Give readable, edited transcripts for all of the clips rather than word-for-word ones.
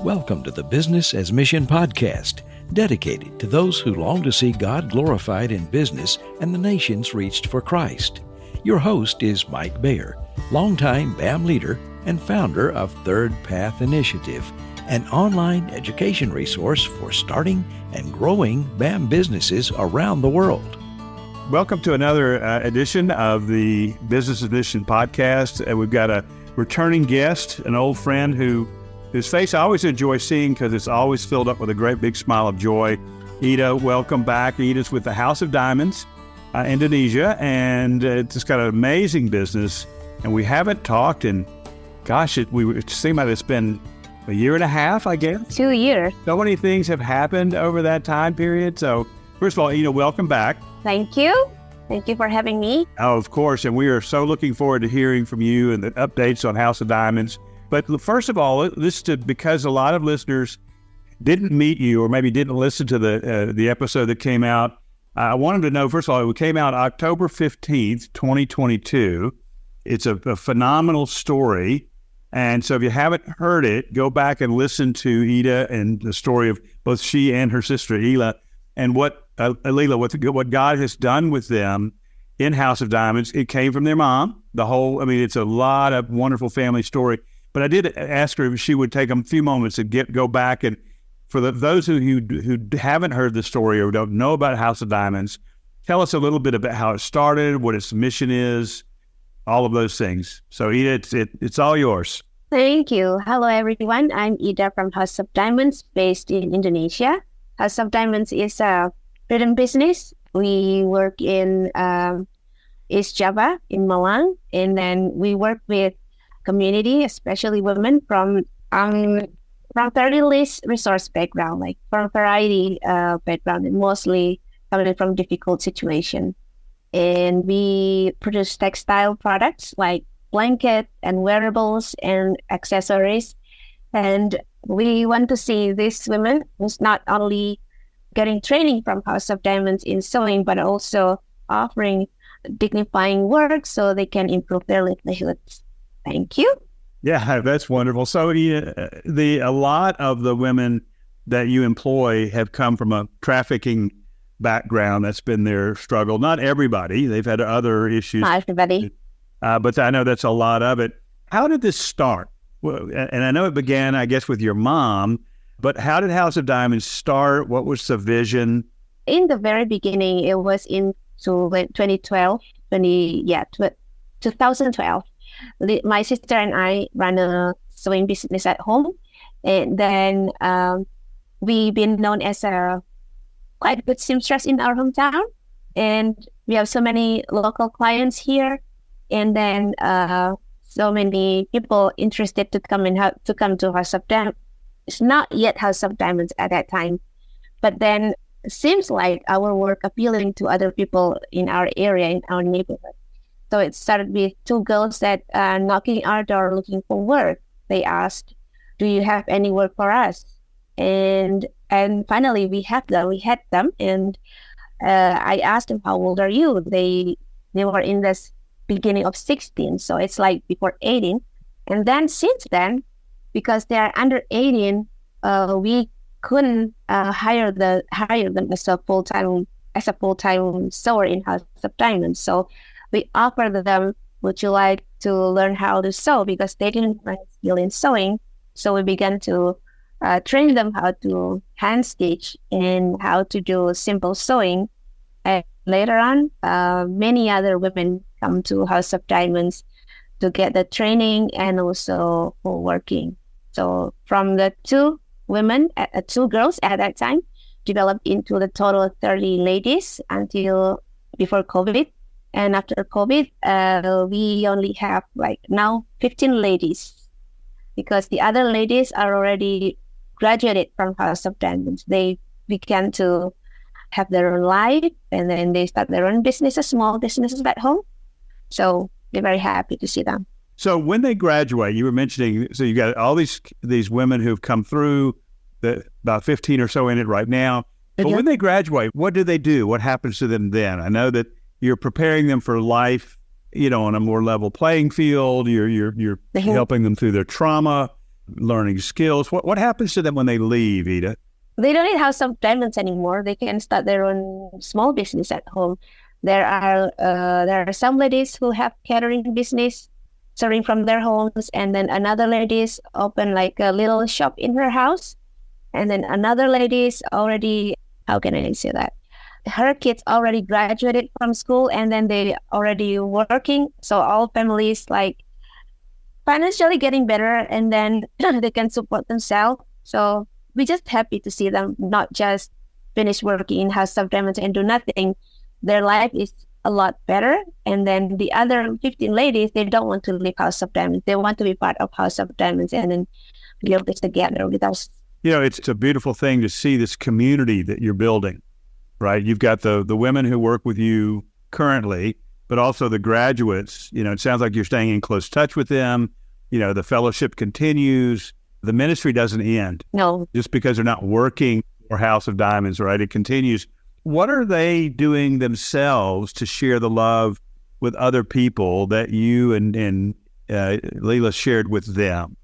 Welcome to the Business as Mission podcast, dedicated to those who long to see God glorified in business and the nations reached for Christ. Your host is Mike Bayer, longtime BAM leader and founder of Third Path Initiative, an online education resource for starting and growing BAM businesses around the world. Welcome to another edition of the Business as Mission podcast. We've got a returning guest, an old friend whose face I always enjoy seeing because it's always filled up with a great big smile of joy. Ida, welcome back. Ida's with the House of Diamonds, Indonesia, and it's got an amazing business. And we haven't talked in, it seemed like it's been a year and a half, I guess. 2 years. So many things have happened over that time period. So first of all, Ida, welcome back. Thank you. Thank you for having me. Oh, of course. And we are so looking forward to hearing from you and the updates on House of Diamonds. But first of all, because a lot of listeners didn't meet you or maybe didn't listen to the episode that came out, I wanted to know, first of all, it came out October 15th, 2022. It's a phenomenal story. And so if you haven't heard it, go back and listen to Ida and the story of both she and her sister, Ila, and what God has done with them in House of Diamonds. It came from their mom. It's a lot of wonderful family story. But I did ask her if she would take a few moments to go back and for those who haven't heard the story or don't know about House of Diamonds, tell us a little bit about how it started, what its mission is, all of those things. So Ida, it's all yours. Thank you. Hello, everyone. I'm Ida from House of Diamonds, based in Indonesia. House of Diamonds is a freedom business. We work in East Java, in Malang, and then we work with community, especially women from fairly least resource background, like from variety background, and mostly coming from difficult situation. And we produce textile products like blanket and wearables and accessories. And we want to see these women who's not only getting training from House of Diamonds in sewing, but also offering dignifying work so they can improve their livelihoods. Thank you. Yeah, that's wonderful. So a lot of the women that you employ have come from a trafficking background. That's been their struggle. Not everybody. They've had other issues. Not everybody. But I know that's a lot of it. How did this start? Well, and I know it began, I guess, with your mom, but how did House of Diamonds start? What was the vision? In the very beginning, it was in 2012. My sister and I ran a sewing business at home, and then we've been known as a quite good seamstress in our hometown, and we have so many local clients here, and then so many people interested to come to House of Diamonds. It's not yet House of Diamonds at that time, but then it seems like our work appealing to other people in our area, in our neighborhood. So it started with two girls that are knocking our door looking for work. They asked, "Do you have any work for us?" And finally we had them. And I asked them, "How old are you?" They were in this beginning of 16, so it's like before 18. And then since then, because they are under 18, we couldn't hire them as a full-time sewer in House of Diamonds. So we offered them, "Would you like to learn how to sew?" Because they didn't have skill in sewing. So we began to train them how to hand stitch and how to do simple sewing. And later on, many other women come to House of Diamonds to get the training and also for working. So from the two girls at that time, developed into the total of 30 ladies until before COVID. And after COVID, we only have now 15 ladies, because the other ladies are already graduated from House of Diamonds. They began to have their own life, and then they start their own businesses, small businesses at home. So we're very happy to see them. So when they graduate, you were mentioning, so you got all these women who've come through, about 15 or so in it right now. But when they graduate, what do they do? What happens to them then? I know that you're preparing them for life, on a more level playing field. You're helping them through their trauma. learning skills. What happens to them when they leave, Ida? They don't need House of Diamonds anymore. They can start their own small business at home. There are some ladies who have catering business serving from their homes, and then another ladies open like a little shop in her house, and then another ladies already, how can I say that? Her kids already graduated from school, and then they already working. So all families like financially getting better, and then they can support themselves. So we're just happy to see them not just finish working in House of Diamonds and do nothing. Their life is a lot better. And then the other 15 ladies, they don't want to leave House of Diamonds. They want to be part of House of Diamonds and then build this together with us. It's a beautiful thing to see this community that you're building, right? You've got the women who work with you currently, but also the graduates. It sounds like you're staying in close touch with them. The fellowship continues. The ministry doesn't end. No. Just because they're not working for House of Diamonds, right? It continues. What are they doing themselves to share the love with other people that you and Leila shared with them?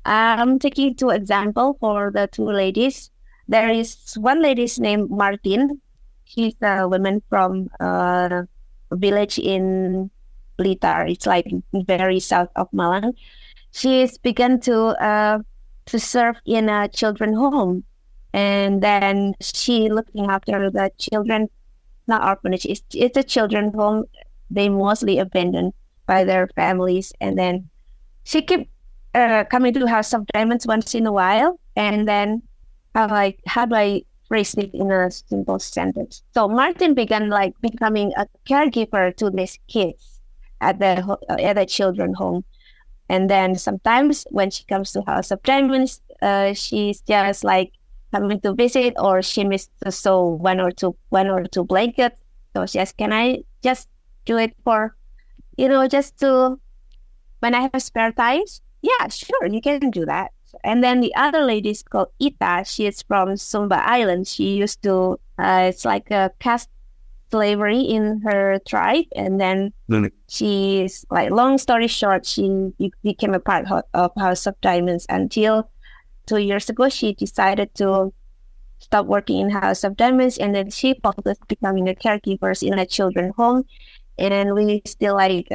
I'm taking two examples for the two ladies. There is one lady named Martin. She's a woman from a village in Blitar. It's like very south of Malang. She's begun to serve in a children's home. And then she looking after the children, not orphanage, it's a children's home. They mostly abandoned by their families. And then she kept coming to House of Diamonds once in a while. And then how do I phrase it in a simple sentence? So Martin began like becoming a caregiver to these kids at the children's home. And then sometimes when she comes to House of Diamonds, she's just like coming to visit, or she missed to sew one or two blankets. So she asked, can I just do it for, just to, when I have spare times? Yeah, sure, you can do that. And then the other lady is called Ita. She is from Sumba Island. She used to, it's like a caste slavery in her tribe. And then she's like, long story short, she became a part of House of Diamonds until 2 years ago. She decided to stop working in House of Diamonds, and then she focused becoming a caregiver in a children's home. And we still like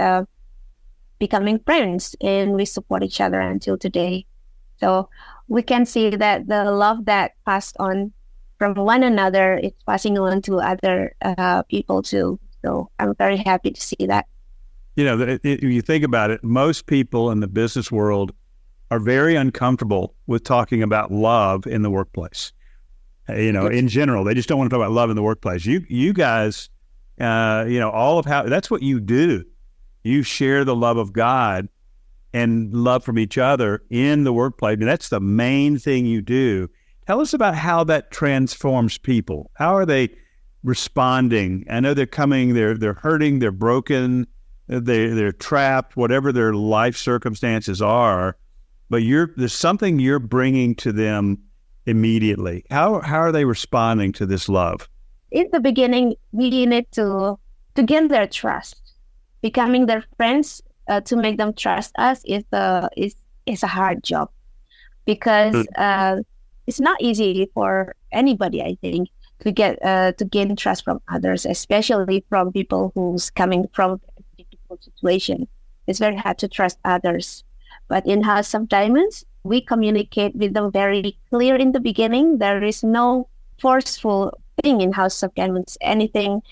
becoming friends, and we support each other until today. So we can see that the love that passed on from one another is passing on to other people too. So I'm very happy to see that. You think about it, most people in the business world are very uncomfortable with talking about love in the workplace. In general, they just don't want to talk about love in the workplace. You guys, all of how, that's what you do. You share the love of God and love from each other in the workplace. I mean, that's the main thing you do. Tell us about how that transforms people. How are they responding? I know they're coming, they're hurting, they're broken, they're trapped, whatever their life circumstances are. But there's something you're bringing to them immediately. How are they responding to this love? In the beginning, we need to gain their trust. Becoming their friends to make them trust us is a hard job, because it's not easy for anybody, I think, to gain trust from others, especially from people who's coming from a difficult situation. It's very hard to trust others. But in House of Diamonds, we communicate with them very clear in the beginning. There is no forceful thing in House of Diamonds. Everything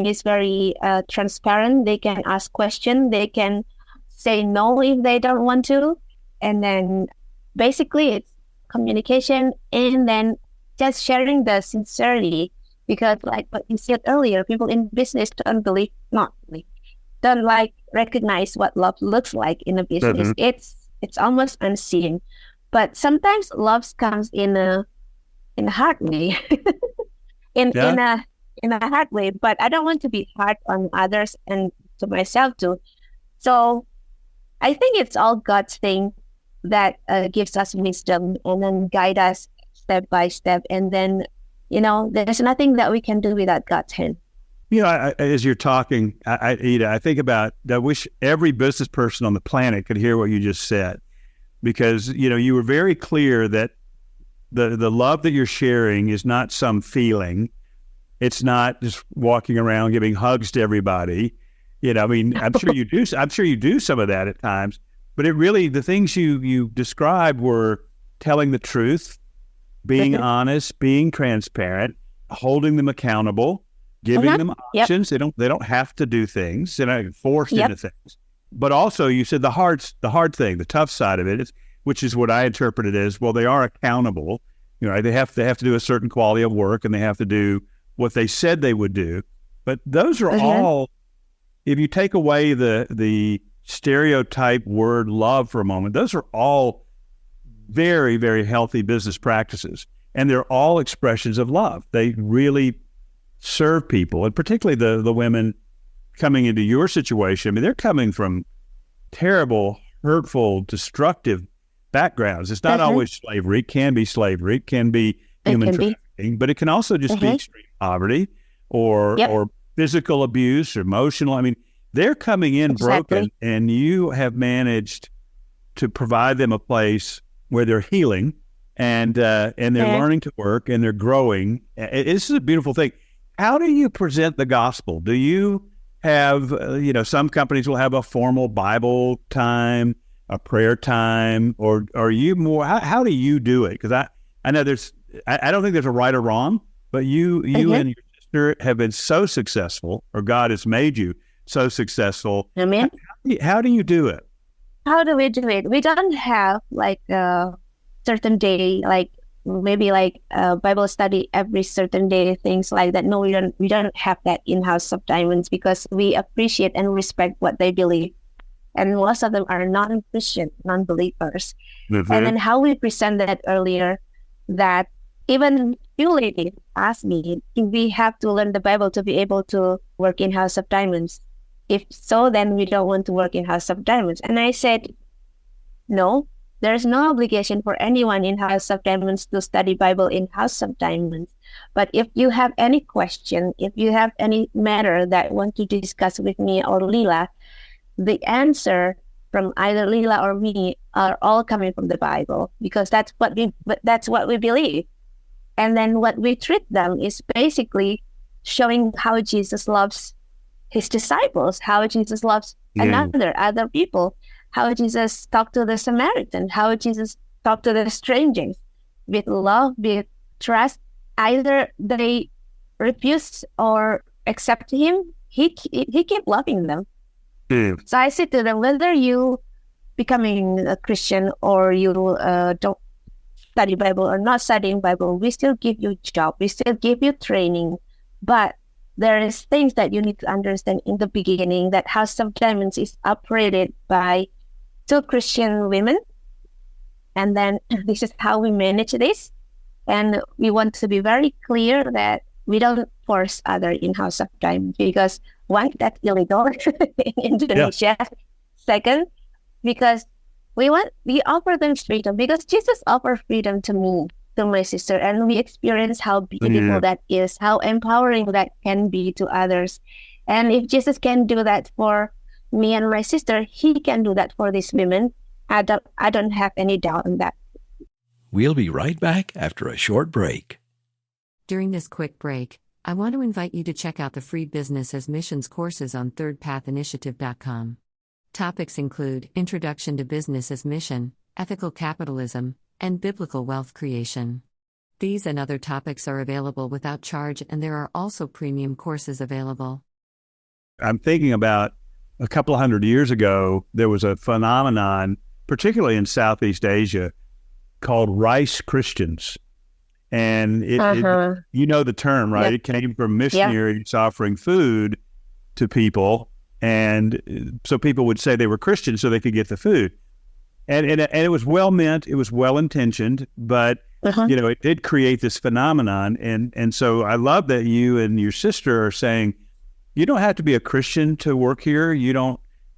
is very transparent. They can ask questions. They can say no if they don't want to. And then basically it's communication, and then just sharing the sincerity. Because like what you said earlier, people in business don't like recognize what love looks like in a business. Mm-hmm. It's almost unseen, but sometimes love comes in a hard way, in a hard way. But I don't want to be hard on others and to myself too. So I think it's all God's thing that gives us wisdom and then guide us step by step. And then there's nothing that we can do without God's hand. As you're talking, Ida, I think about, I wish every business person on the planet could hear what you just said. because, you were very clear that the love that you're sharing is not some feeling. It's not just walking around giving hugs to everybody. I'm sure you do. I'm sure you do some of that at times, but the things you described were telling the truth, being honest, being transparent, holding them accountable, giving them options. Yep. They don't have to do things. They're not forced into things. But also, you said the hard thing, the tough side of it, which is what I interpreted as, well, they are accountable. They have to do a certain quality of work, and they have to do what they said they would do. But those are all, if you take away the stereotype word love for a moment, those are all very, very healthy business practices. And they're all expressions of love. They really serve people, and particularly the women coming into your situation. I mean, they're coming from terrible, hurtful, destructive backgrounds. It's not always slavery. It can be slavery. It can be human trafficking, but it can also just be extreme poverty or physical abuse or emotional. I mean, they're coming in broken, and you have managed to provide them a place where they're healing and they're learning to work, and they're growing. This is a beautiful thing. How do you present the gospel? Do you have, some companies will have a formal Bible time, a prayer time, or are you more, how do you do it? Because I know I don't think there's a right or wrong, but you and your sister have been so successful, or God has made you so successful. Amen. How do you do it? How do we do it? We don't have like a certain day, like maybe like a Bible study every certain day, things like that. No, we don't have that in House of Diamonds, because we appreciate and respect what they believe. And most of them are non-Christian, non-believers. And then how we present that earlier, that even you ladies asked me if we have to learn the Bible to be able to work in House of Diamonds. If so, then we don't want to work in House of Diamonds. And I said, no, there's no obligation for anyone in House of Diamonds to study Bible in House of Diamonds. But if you have any question, if you have any matter that you want to discuss with me or Lila, the answer from either Lila or me are all coming from the Bible, because that's what we believe. And then what we treat them is basically showing how Jesus loves his disciples, how Jesus loves other people, how Jesus talked to the Samaritan, how Jesus talked to the strangers with love, with trust. Either they refuse or accept him, he kept loving them. So I said to them, whether you becoming a Christian or you don't study Bible or not studying Bible, we still give you job, we still give you training. But there is things that you need to understand in the beginning, that House of Diamonds is operated by 2 Christian women. And then this is how we manage this. And we want to be very clear that we don't force other in House of Diamonds, because one, that's illegal in Indonesia. Yeah. Second, because we offer them freedom, because Jesus offered freedom to me, to my sister, and we experience how beautiful that is, how empowering that can be to others. And if Jesus can do that for me and my sister, he can do that for these women. I don't have any doubt in that. We'll be right back after a short break. During this quick break, I want to invite you to check out the free Business as Missions courses on thirdpathinitiative.com. Topics include Introduction to Business as Mission, Ethical Capitalism, and Biblical Wealth Creation. These and other topics are available without charge, and there are also premium courses available. I'm thinking about a couple of 100 years ago, there was a phenomenon, particularly in Southeast Asia, called rice Christians. And it you know the term, right? Yep. It came from missionaries offering food to people. And so people would say they were Christians so they could get the food. And it was well meant, it was well intentioned, but it did create this phenomenon. And so I love that you and your sister are saying, you don't have to be a Christian to work here.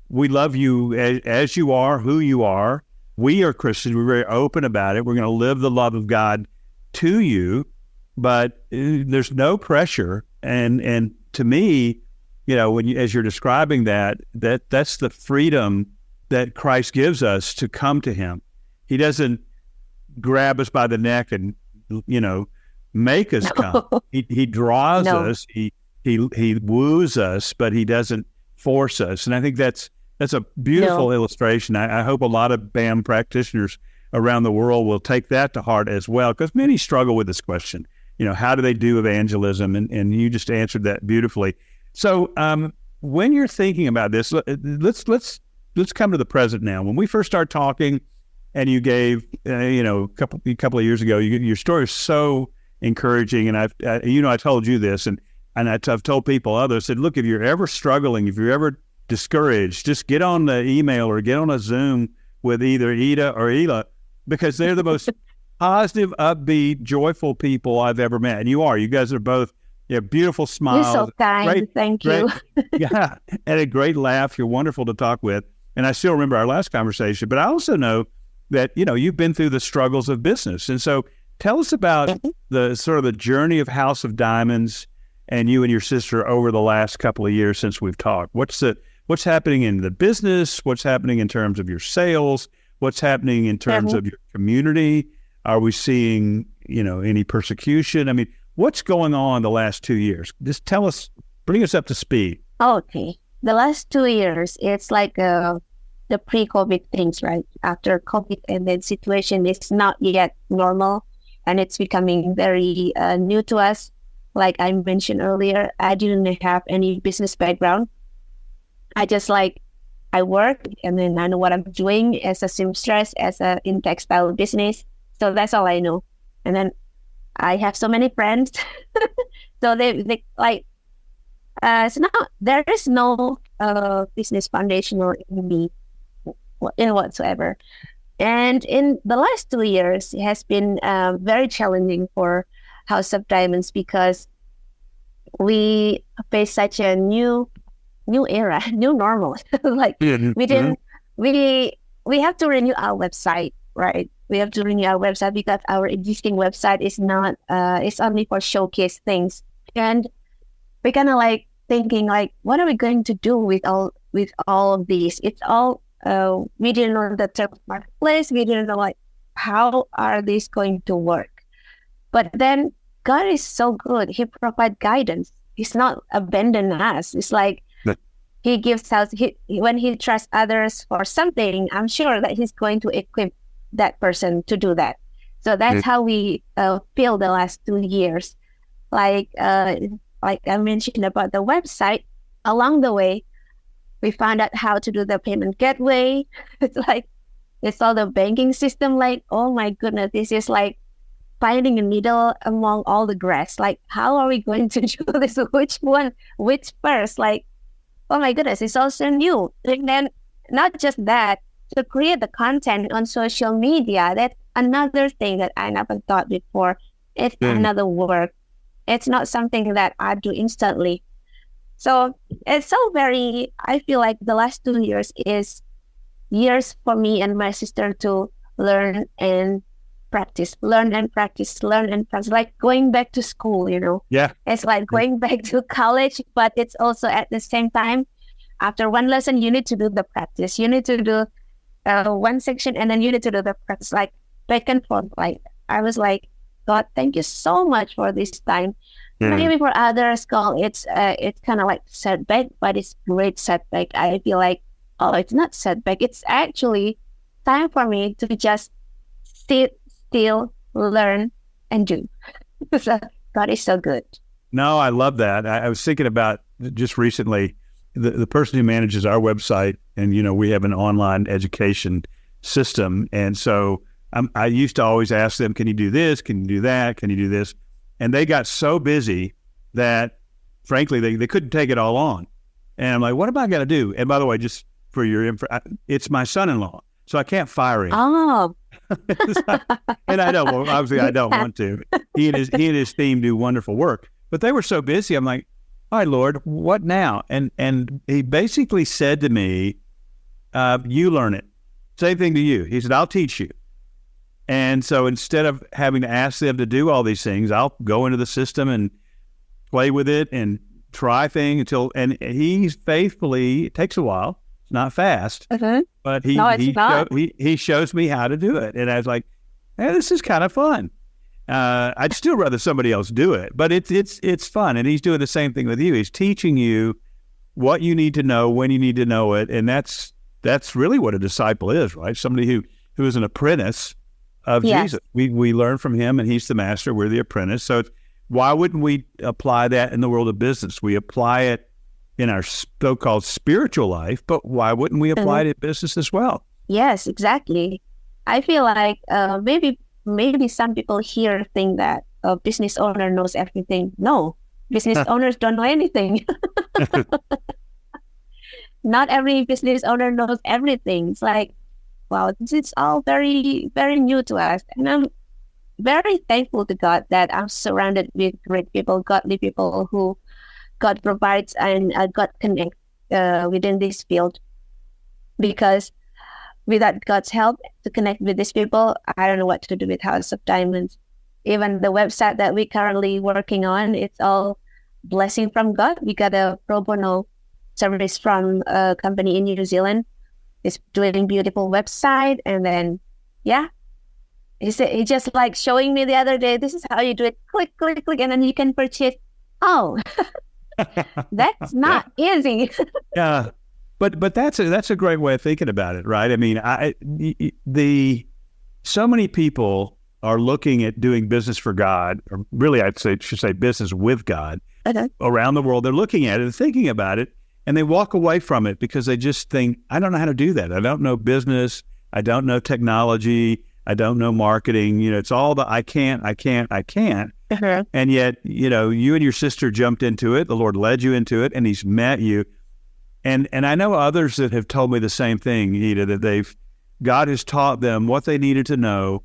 We love you as you are, who you are. We are Christians. We're very open about it. We're going to live the love of God to you, but there's no pressure. And to me, as you're describing that's the freedom that Christ gives us to come to him. He doesn't grab us by the neck and, make us come. He draws us. He woos us, but he doesn't force us. And I think that's a beautiful illustration. I hope a lot of BAM practitioners around the world will take that to heart as well, because many struggle with this question. How do they do evangelism? And you just answered that beautifully. So when you're thinking about this, let's come to the present now. When we first started talking, and you gave, a couple of years ago, your story is so encouraging. And I told you this, and I've told people, others, said, look, if you're ever struggling, if you're ever discouraged, just get on the email or get on a Zoom with either Ida or Ela, because they're the most positive, upbeat, joyful people I've ever met. And you guys are both, beautiful smiles. You're so kind. Thank you. Yeah. And a great laugh. You're wonderful to talk with. And I still remember our last conversation, but I also know that, you've been through the struggles of business. And so tell us about the sort of the journey of House of Diamonds and you and your sister over the last couple of years since we've talked. What's happening in the business? What's happening in terms of your sales? What's happening in terms of your community? Are we seeing, any persecution? I mean, what's going on the last 2 years? Just bring us up to speed. Okay. The last 2 years, it's like the pre-COVID things, right? After COVID, and then situation is not yet normal, and it's becoming very new to us. Like I mentioned earlier, I didn't have any business background. I just I work, and then I know what I'm doing as a seamstress, in textile business. So that's all I know. And then I have so many friends. So they there is no business foundational in me in whatsoever. And in the last 2 years, it has been very challenging for House of Diamonds, because we face such a new era, new normal. We have to renew our website, right? We have to renew our website because our existing website is not, it's only for showcase things. And we're kind of thinking what are we going to do with all of these? It's all, we didn't know the term of marketplace. We didn't know how are these going to work? But then God is so good. He provides guidance. He's not abandoned us. It's He gives us, when he trusts others for something, I'm sure that he's going to equip that person to do that. So that's how we feel the last 2 years. Like I mentioned about the website, along the way, we found out how to do the payment gateway. It's all the banking system. Oh my goodness, this is finding a needle among all the grass. How are we going to do this? Which first? Oh my goodness, it's also new. And then not just that, to create the content on social media, that's another thing that I never thought before. It's another work. It's not something that I do instantly. So it's I feel like the last 2 years is years for me and my sister to learn and practice, like going back to school, Yeah. It's like going back to college, but it's also at the same time, after one lesson, you need to do the practice. You need to do one section, and then you need to do the practice, back and forth. I was God, thank you so much for this time. Maybe for others, it's kind of setback, but it's great setback. I feel it's not setback. It's actually time for me to just sit still, learn, and do. So God is so good. No, I love that. I was thinking about just recently, the person who manages our website, and we have an online education system, and so I used to always ask them, can you do this? Can you do that? Can you do this? And they got so busy that, frankly, they couldn't take it all on. And I'm like, what am I going to do? And by the way, just for your info, it's my son-in-law, so I can't fire him. Oh. And I don't, obviously I don't want to. He and his team do wonderful work, but they were so busy. I'm like, all right, Lord, what now? And he basically said to me, you learn it. Same thing to you. He said, I'll teach you. And so instead of having to ask them to do all these things, I'll go into the system and play with it and try things and he faithfully, it takes a while, It's not fast, but No, it's not. he shows me how to do it. And I was like, hey, this is kind of fun. I'd still rather somebody else do it, but it's fun. And he's doing the same thing with you. He's teaching you what you need to know, when you need to know it. And that's really what a disciple is, right? Somebody who is an apprentice of Jesus. We learn from him, and he's the master. We're the apprentice. So why wouldn't we apply that in the world of business? We apply it in our so-called spiritual life, but why wouldn't we apply it in business as well? Yes, exactly. I feel like maybe some people here think that a business owner knows everything. No, business owners don't know anything. Not every business owner knows everything. It's like, wow, this is all very, very new to us. And I'm very thankful to God that I'm surrounded with great people, godly people who God provides and God connects within this field. Because without God's help to connect with these people, I don't know what to do with House of Diamonds. Even the website that we're currently working on, it's all blessing from God. We got a pro bono service from a company in New Zealand. It's doing beautiful website. And then, he just like showing me the other day, this is how you do it. Click, click, click. And then you can purchase. Oh, that's not easy. Yeah. But that's a great way of thinking about it, right? I mean, so many people are looking at doing business for God, or really should say business with God around the world. They're looking at it and thinking about it, and they walk away from it because they just think, I don't know how to do that. I don't know business. I don't know technology. I don't know marketing. It's all the I can't. And yet, you and your sister jumped into it. The Lord led you into it, and he's met you. And I know others that have told me the same thing, Ida, that God has taught them what they needed to know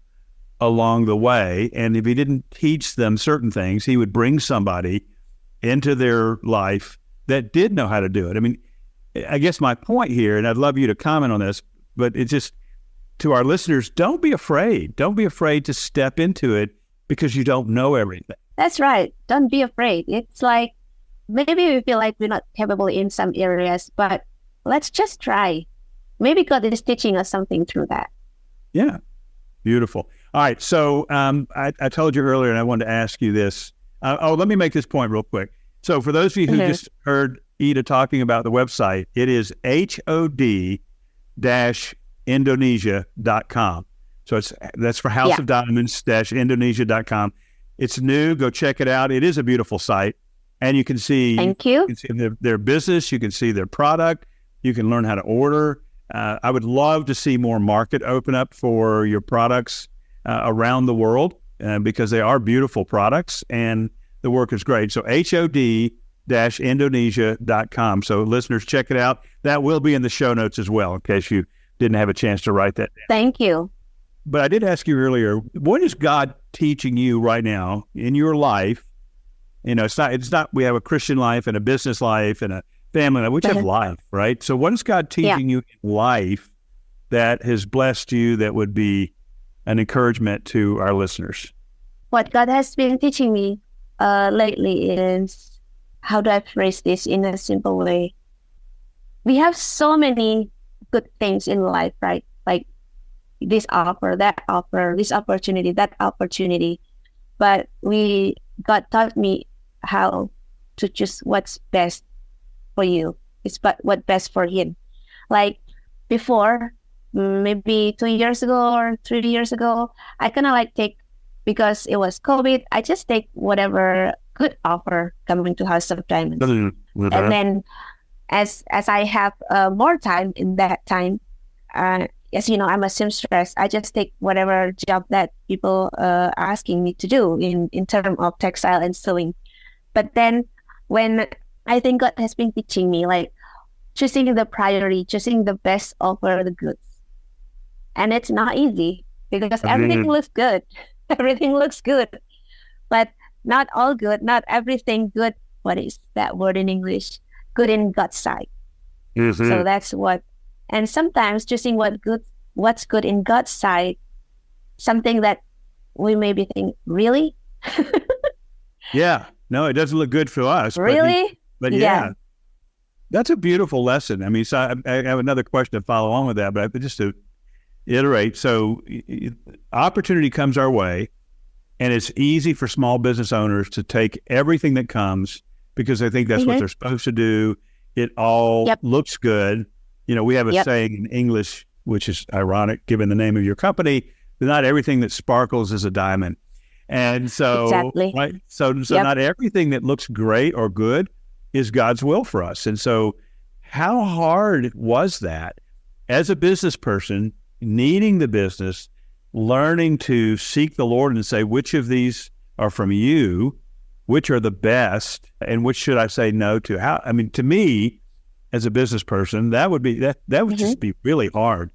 along the way. And if he didn't teach them certain things, he would bring somebody into their life that did know how to do it. I mean, I guess my point here, and I'd love you to comment on this, but it's just to our listeners, don't be afraid. Don't be afraid to step into it because you don't know everything. That's right. Don't be afraid. It's like, maybe we feel like we're not capable in some areas, but let's just try. Maybe God is teaching us something through that. Yeah. Beautiful. All right. So I told you earlier, and I wanted to ask you this. Let me make this point real quick. So for those of you who just heard Ida talking about the website, it is HOD-Indonesia.com. So that's for House of Diamonds-Indonesia.com. It's new. Go check it out. It is a beautiful site. And you can see, Thank you. You can see their business. You can see their product. You can learn how to order. I would love to see more market open up for your products around the world because they are beautiful products and the work is great. So HOD-Indonesia.com. So listeners, check it out. That will be in the show notes as well in case you didn't have a chance to write that down. Thank you. But I did ask you earlier, what is God teaching you right now in your life? It's not, we have a Christian life and a business life and a family life. We have life, right? So what is God teaching you in life that has blessed you that would be an encouragement to our listeners? What God has been teaching me lately is, how do I phrase this in a simple way? We have so many good things in life, right? Like this offer, that offer, this opportunity, that opportunity. But God taught me how to choose what's best for you. It's what's best for him. Like before, maybe 2 years ago or 3 years ago, I kind of like take, because it was COVID, I just take whatever good offer coming to House of Diamonds. And then as I have more time in that time, as you know, I'm a seamstress. I just take whatever job that people are asking me to do in terms of textile and sewing. But then when I think God has been teaching me, like choosing the priority, choosing the best offer, the goods. And it's not easy because everything looks good. Everything looks good. But not all good, not everything good. What is that word in English? Good in God's sight. So that's what. And sometimes choosing what's good in God's sight, something that we maybe think, really? Yeah. No, it doesn't look good for us. Really? But yeah. That's a beautiful lesson. I mean, so I have another question to follow on with that, but just to iterate. So opportunity comes our way, and it's easy for small business owners to take everything that comes because they think that's what they're supposed to do. It all looks good. You know, we have a saying in English, which is ironic given the name of your company, that not everything that sparkles is a diamond. And so, right? So not everything that looks great or good is God's will for us. And so how hard was that as a business person, needing the business, learning to seek the Lord and say, which of these are from you, which are the best, and which should I say no to? How, I mean, to me, as a business person, that would would just be really hard.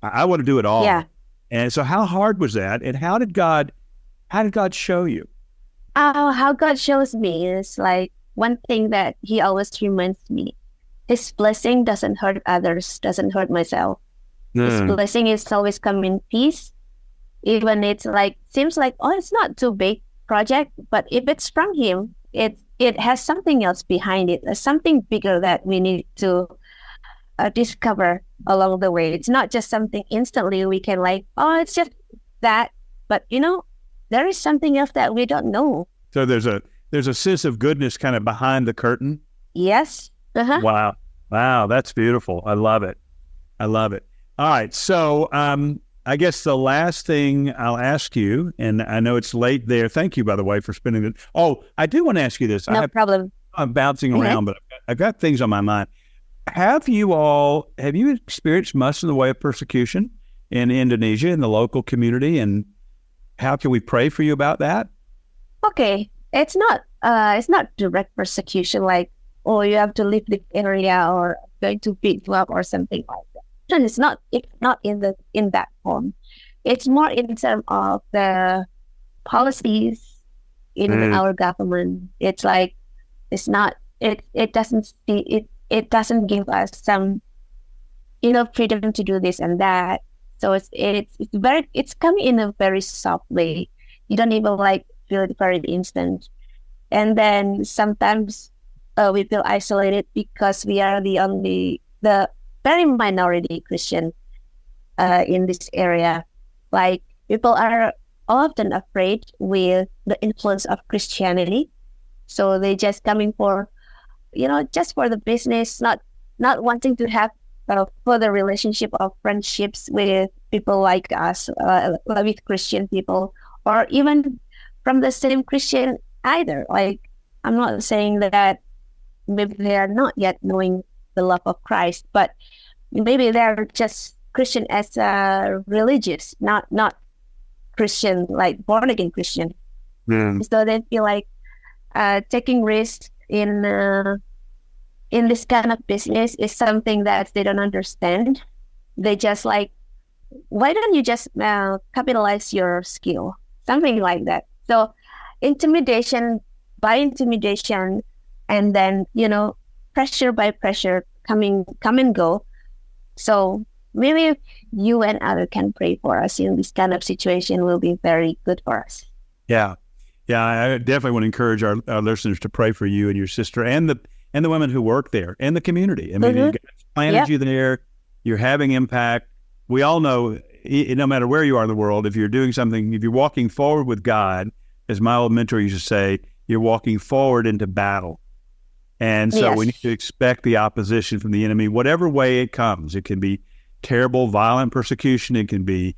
I want to do it all. Yeah. And so how hard was that? And how did God show you? How God shows me is like one thing that he always reminds me. His blessing doesn't hurt others, doesn't hurt myself. His blessing is always come in peace. Even it's like, seems like, oh, it's not too big project, but if it's from him, it has something else behind it. There's something bigger that we need to discover along the way. It's not just something instantly we can like, oh, it's just that. But, you know, there is something else that we don't know. So there's a sense of goodness kind of behind the curtain. Yes. Wow. That's beautiful. I love it. All right. So I guess the last thing I'll ask you, and I know it's late there. Thank you, by the way, for spending it. Oh, I do want to ask you this. No problem. I'm bouncing around, but I've got things on my mind. Have you experienced much in the way of persecution in Indonesia, in the local community, and how can we pray for you about that? Okay. It's not direct persecution like, oh, you have to leave the area or going to beat you up or something like that. And it's not in that form. It's more in terms of the policies in our government. It's like it doesn't give us some, you know, freedom to do this and that. So it's coming in a very soft way. You don't even like feel it very instant. And then sometimes we feel isolated because we are the very minority Christian in this area. Like people are often afraid with the influence of Christianity. So they just coming for, you know, just for the business, not wanting to have further relationship of friendships with people like us, with Christian people, or even from the same Christian either. Like, I'm not saying that maybe they are not yet knowing the love of Christ, but maybe they're just Christian as religious, not Christian, like born again Christian. So they feel like taking risks in this kind of business is something that they don't understand. They just like, why don't you just capitalize your skill? Something like that. So intimidation by intimidation, and then, you know, pressure by pressure come and go. So maybe if you and others can pray for us in this kind of situation, will be very good for us. Yeah. I definitely want to encourage our listeners to pray for you and your sister and the women who work there and the community. I mean, you guys planted you there. You're having impact. We all know, no matter where you are in the world, if you're doing something, if you're walking forward with God, as my old mentor used to say, you're walking forward into battle. And so we need to expect the opposition from the enemy, whatever way it comes. It can be terrible, violent persecution. It can be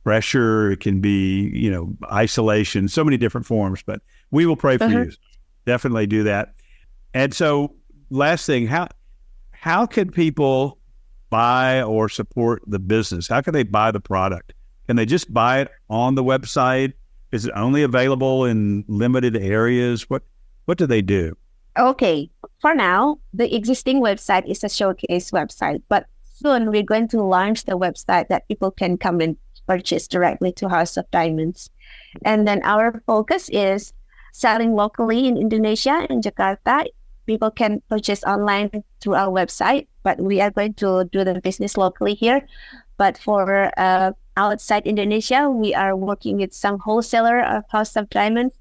pressure. It can be, you know, isolation, so many different forms. But we will pray for you. Definitely do that. And so last thing, how can people buy or support the business? How can they buy the product? Can they just buy it on the website? Is it only available in limited areas? What do they do? Okay. For now, the existing website is a showcase website, but soon we're going to launch the website that people can come and purchase directly to House of Diamonds. And then our focus is selling locally in Indonesia, in Jakarta. People can purchase online through our website, but we are going to do the business locally here. But for outside Indonesia, we are working with some wholesaler of House of Diamonds.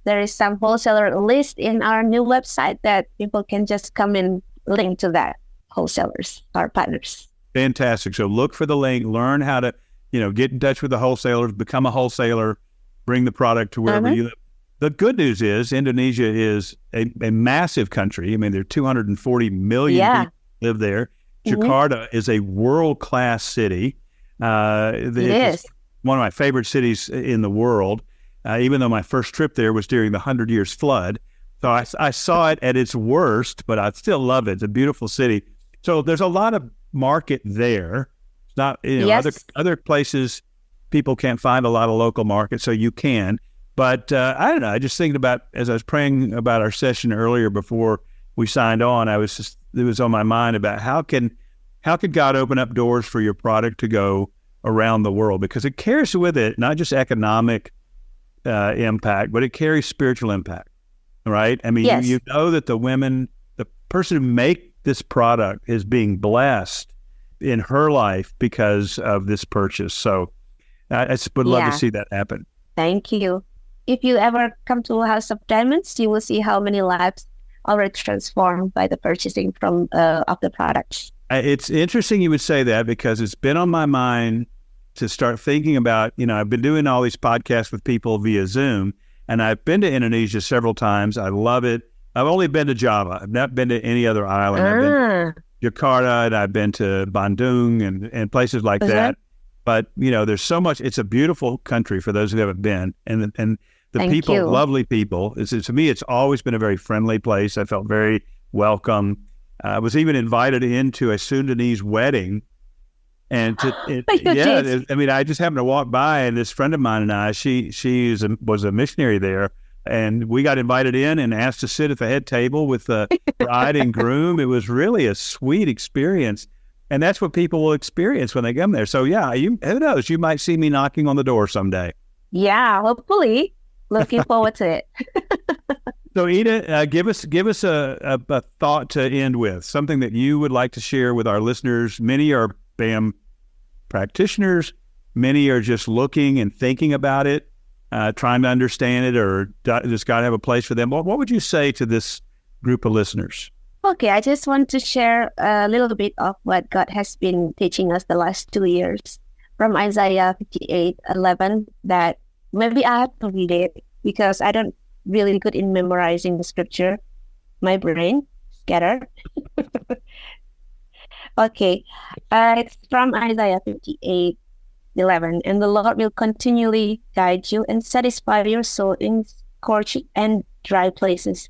There is some wholesaler list in our new website that people can just come and link to that wholesalers or partners. Fantastic. So look for the link, learn how to, get in touch with the wholesalers, become a wholesaler, bring the product to wherever you live. The good news is Indonesia is a massive country. I mean, there are 240 million people live there. Jakarta is a world-class city. It is. One of my favorite cities in the world, even though my first trip there was during the 100 Years flood. So I saw it at its worst, but I still love it. It's a beautiful city. So there's a lot of market there. It's not, other places people can't find a lot of local market, so you can. But I don't know. I just thinking about, as I was praying about our session earlier before we signed on, it was on my mind about how can God open up doors for your product to go around the world, because it carries with it not just economic impact, but it carries spiritual impact, right? I mean, you know that the person who make this product is being blessed in her life because of this purchase. So I would love to see that happen. Thank you. If you ever come to House of Diamonds, you will see how many lives already transformed by the purchasing of the products. It's interesting you would say that, because it's been on my mind to start thinking about, I've been doing all these podcasts with people via Zoom, and I've been to Indonesia several times. I love it. I've only been to Java. I've not been to any other island. I've been to Jakarta, and I've been to Bandung and places like that. But, there's so much. It's a beautiful country for those who haven't been. And the Thank people, you. lovely people. To me, it's always been a very friendly place. I felt very welcome. I was even invited into a Sudanese wedding. And I just happened to walk by, and this friend of mine and I, she was a missionary there, and we got invited in and asked to sit at the head table with the bride and groom. It was really a sweet experience, and that's what people will experience when they come there. So who knows? You might see me knocking on the door someday. Yeah, hopefully. Looking forward to it. So Ida, give us a thought to end with, something that you would like to share with our listeners. Many are BAM practitioners. Many are just looking and thinking about it, trying to understand it, or does God have a place for them? What would you say to this group of listeners? Okay, I just want to share a little bit of what God has been teaching us the last 2 years from Isaiah 58:11, that maybe I have to read it because I don't really good in memorizing the scripture. My brain scattered. Okay, it's from Isaiah 58:11. And the Lord will continually guide you and satisfy your soul in scorched and dry places,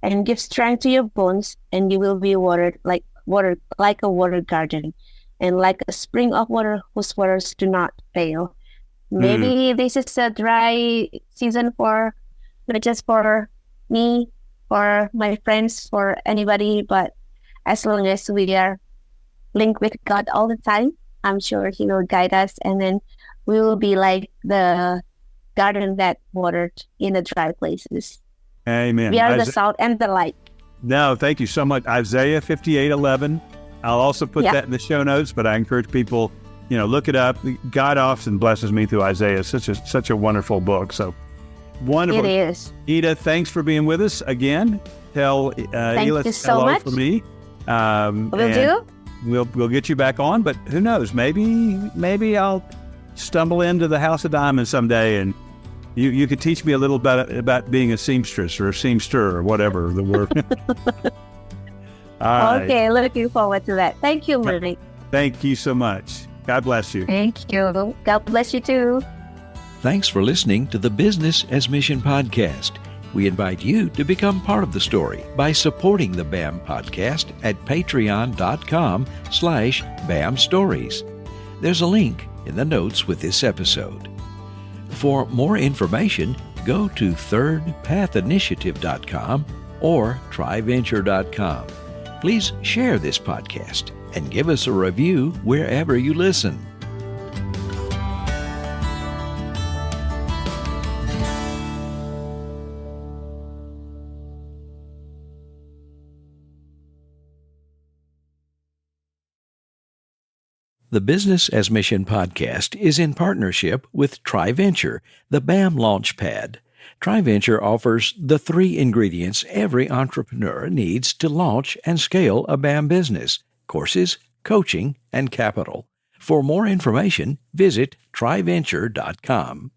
and give strength to your bones, and you will be watered like a watered garden, and like a spring of water whose waters do not fail. Maybe this is a dry season for not just for me, for my friends, for anybody, but as long as we are linked with God all the time, I'm sure He will guide us, and then we will be like the garden that watered in the dry places. Amen. We are the salt and the light. No, thank you so much. Isaiah 58:11. I'll also put that in the show notes, but I encourage people, look it up. God often blesses me through Isaiah. It's such a wonderful book. So wonderful. It is. Ida, thanks for being with us again. Tell Elis hello for me. Will do. We'll get you back on, but who knows? Maybe I'll stumble into the House of Diamonds someday, and you could teach me a little bit about being a seamstress or a seamster or whatever the word. All right. Okay, looking forward to that. Thank you, Mike. Thank you so much. God bless you. Thank you. God bless you too. Thanks for listening to the Business as Mission podcast. We invite you to become part of the story by supporting the BAM podcast at patreon.com/BAM Stories. There's a link in the notes with this episode. For more information, go to thirdpathinitiative.com or tryventure.com. Please share this podcast and give us a review wherever you listen. The Business as Mission podcast is in partnership with TriVenture, the BAM Launchpad. TriVenture offers the 3 ingredients every entrepreneur needs to launch and scale a BAM business: courses, coaching, and capital. For more information, visit triventure.com.